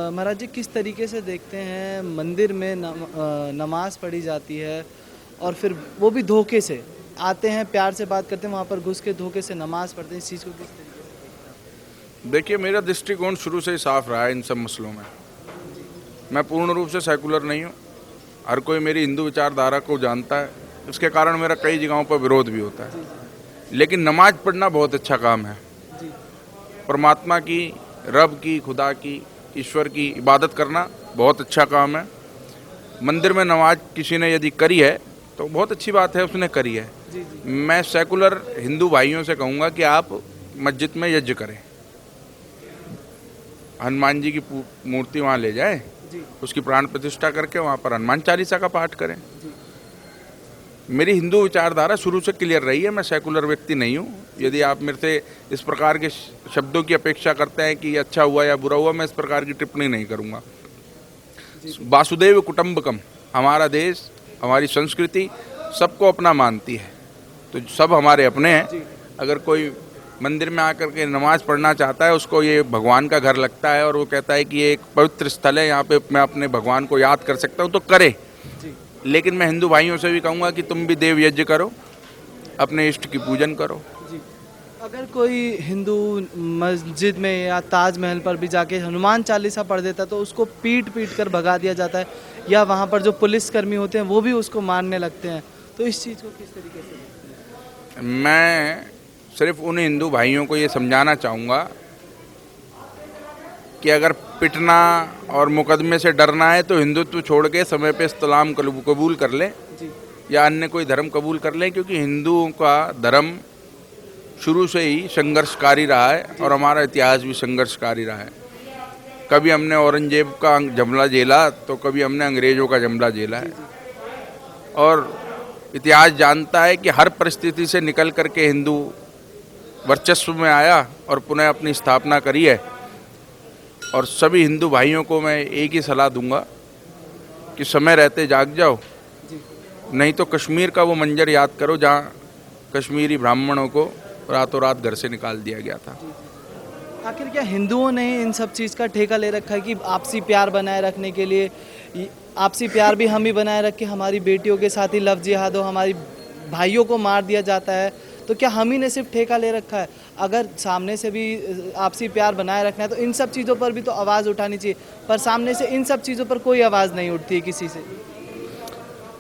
महाराज जी किस तरीके से देखते हैं मंदिर में नमाज पढ़ी जाती है और फिर वो भी धोखे से आते हैं, प्यार से बात करते हैं, वहाँ पर घुस के धोखे से नमाज पढ़ते हैं, इस चीज़ को किस तरीके से? देखिए, मेरा दृष्टिकोण शुरू से ही साफ रहा है इन सब मसलों में। मैं पूर्ण रूप से सेकुलर नहीं हूँ। हर कोई मेरी हिंदू विचारधारा को जानता है, इसके कारण मेरा कई जगहों पर विरोध भी होता है। लेकिन नमाज पढ़ना बहुत अच्छा काम है। जी परमात्मा की, रब की, खुदा की, ईश्वर की इबादत करना बहुत अच्छा काम है। मंदिर में नमाज किसी ने यदि करी है तो बहुत अच्छी बात है, उसने करी है। जी जी मैं सेकुलर हिंदू भाइयों से कहूँगा कि आप मस्जिद में यज्ञ करें, हनुमान जी की मूर्ति वहाँ ले जाएं, जी उसकी प्राण प्रतिष्ठा करके वहाँ पर हनुमान चालीसा का पाठ करें। जी मेरी हिंदू विचारधारा शुरू से क्लियर रही है। मैं सेकुलर व्यक्ति नहीं हूँ। यदि आप मेरे से इस प्रकार के शब्दों की अपेक्षा करते हैं कि अच्छा हुआ या बुरा हुआ, मैं इस प्रकार की टिप्पणी नहीं करूँगा। वासुदेव कुटुंबकम, हमारा देश, हमारी संस्कृति सबको अपना मानती है, तो सब हमारे अपने हैं। अगर कोई मंदिर में आकर के नमाज पढ़ना चाहता है, उसको ये भगवान का घर लगता है और वो कहता है कि ये एक पवित्र स्थल है, यहाँ पे मैं अपने भगवान को याद कर सकता हूँ, तो करे। लेकिन मैं हिंदू भाइयों से भी कहूँगा कि तुम भी देव यज्ञ करो, अपने इष्ट की पूजन करो। जी। अगर कोई हिंदू मस्जिद में या ताजमहल पर भी जाके हनुमान चालीसा पढ़ देता तो उसको पीट पीट कर भगा दिया जाता है, या वहाँ पर जो पुलिसकर्मी होते हैं वो भी उसको मारने लगते हैं, तो इस चीज़ को किस तरीके से देखते हैं? मैं सिर्फ उन हिंदू भाइयों को ये समझाना चाहूँगा कि अगर पिटना और मुकदमे से डरना है तो हिंदुत्व छोड़ के समय पे इस्लाम कबूल कर लें जी या अन्य कोई धर्म कबूल कर लें, क्योंकि हिंदुओं का धर्म शुरू से ही संघर्षकारी रहा है और हमारा इतिहास भी संघर्षकारी रहा है। कभी हमने औरंगजेब का जमला झेला तो कभी हमने अंग्रेज़ों का जमला झेला है, और इतिहास जानता है कि हर परिस्थिति से निकल करके हिंदू वर्चस्व में आया और पुनः अपनी स्थापना करी है। और सभी हिंदू भाइयों को मैं एक ही सलाह दूंगा कि समय रहते जाग जाओ, नहीं तो कश्मीर का वो मंजर याद करो जहाँ कश्मीरी ब्राह्मणों को रातों रात घर से निकाल दिया गया था। आखिर क्या हिंदुओं ने इन सब चीज़ का ठेका ले रखा है कि आपसी प्यार बनाए रखने के लिए, आपसी प्यार भी हम ही बनाए रख के हमारी बेटियों के साथ ही लव जिहाद हो, हमारी भाइयों को मार दिया जाता है, तो क्या हम ही ने सिर्फ ठेका ले रखा है? अगर सामने से भी आपसी प्यार बनाए रखना है तो इन सब चीज़ों पर भी तो आवाज़ उठानी चाहिए, पर सामने से इन सब चीज़ों पर कोई आवाज़ नहीं उठती है किसी से।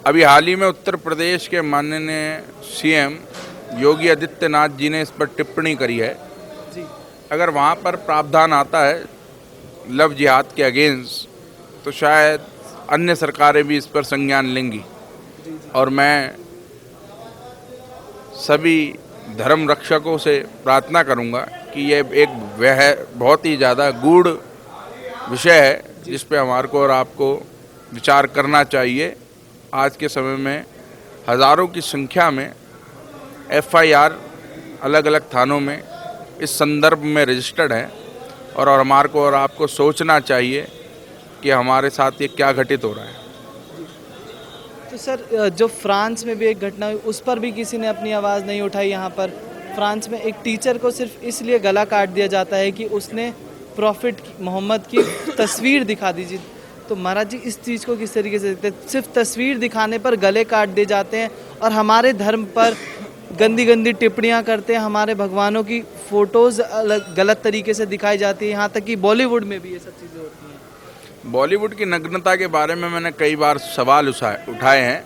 अभी हाल ही में उत्तर प्रदेश के माननीय सीएम योगी आदित्यनाथ जी ने इस पर टिप्पणी करी है। जी अगर वहाँ पर प्रावधान आता है लव जिहाद के अगेंस्ट, तो शायद अन्य सरकारें भी इस पर संज्ञान लेंगी। और मैं सभी धर्म रक्षकों से प्रार्थना करूंगा कि ये एक वह बहुत ही ज़्यादा गूढ़ विषय है जिस पे हमारे को और आपको विचार करना चाहिए। आज के समय में हज़ारों की संख्या में FIR अलग अलग थानों में इस संदर्भ में रजिस्टर्ड है, और हमारे को और आपको सोचना चाहिए कि हमारे साथ ये क्या घटित हो रहा है। तो सर, जो फ्रांस में भी एक घटना हुई उस पर भी किसी ने अपनी आवाज़ नहीं उठाई। यहाँ पर फ्रांस में एक टीचर को सिर्फ इसलिए गला काट दिया जाता है कि उसने प्रॉफिट मोहम्मद की तस्वीर दिखा दीजिए। तो महाराज जी इस चीज़ को किस तरीके से देखते हैं? सिर्फ तस्वीर दिखाने पर गले काट दिए जाते हैं और हमारे धर्म पर गंदी गंदी टिप्पणियाँ करते हैं, हमारे भगवानों की फ़ोटोज़ अलग गलत तरीके से दिखाई जाती है, यहाँ तक कि बॉलीवुड में भी ये सब चीज़ें होती हैं। बॉलीवुड की नग्नता के बारे में मैंने कई बार सवाल उठाए हैं।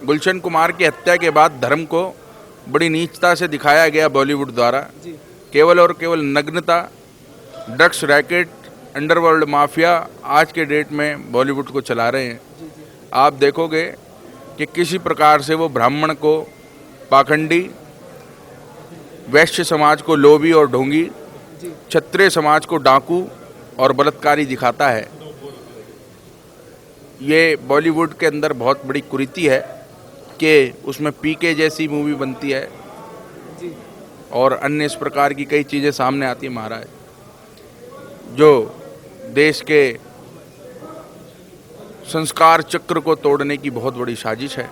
गुलशन कुमार की हत्या के बाद धर्म को बड़ी नीचता से दिखाया गया बॉलीवुड द्वारा। केवल और केवल नग्नता, ड्रग्स रैकेट, अंडरवर्ल्ड माफिया आज के डेट में बॉलीवुड को चला रहे हैं। आप देखोगे कि किसी प्रकार से वो ब्राह्मण को पाखंडी, वैश्य समाज को लोभी और ढोंगी, क्षत्रिय समाज को डाकू और बलात्कारी दिखाता है। ये बॉलीवुड के अंदर बहुत बड़ी कुरीति है कि उसमें PK जैसी मूवी बनती है और अन्य इस प्रकार की कई चीज़ें सामने आती है महाराज, जो देश के संस्कार चक्र को तोड़ने की बहुत बड़ी साजिश है।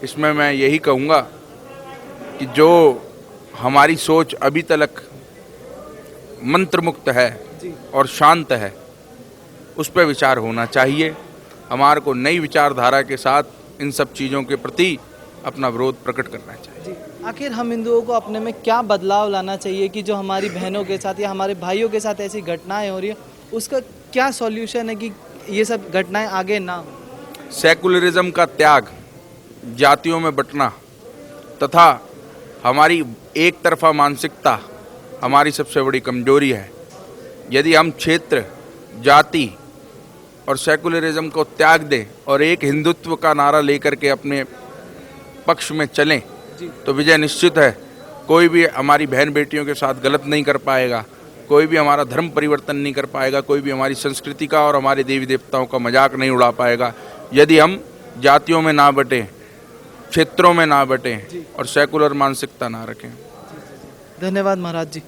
इसमें मैं यही कहूँगा कि जो हमारी सोच अभी तक मंत्र मुक्त है और शांत है, उस पर विचार होना चाहिए। हमारे को नई विचारधारा के साथ इन सब चीज़ों के प्रति अपना विरोध प्रकट करना चाहिए। जी, आखिर हम हिंदुओं को अपने में क्या बदलाव लाना चाहिए कि जो हमारी बहनों के साथ या हमारे भाइयों के साथ ऐसी घटनाएं हो रही है, उसका क्या सॉल्यूशन है कि ये सब घटनाएं आगे ना हो? सेकुलरिज्म का त्याग, जातियों में बंटना तथा हमारी एक तरफा मानसिकता हमारी सबसे बड़ी कमजोरी है। यदि हम क्षेत्र, जाति और सेकुलरिज्म को त्याग दें और एक हिंदुत्व का नारा लेकर के अपने पक्ष में चलें तो विजय निश्चित है। कोई भी हमारी बहन बेटियों के साथ गलत नहीं कर पाएगा, कोई भी हमारा धर्म परिवर्तन नहीं कर पाएगा, कोई भी हमारी संस्कृति का और हमारे देवी देवताओं का मजाक नहीं उड़ा पाएगा यदि हम जातियों में ना बटें, क्षेत्रों में ना बटें और सेकुलर मानसिकता ना रखें। धन्यवाद महाराज जी।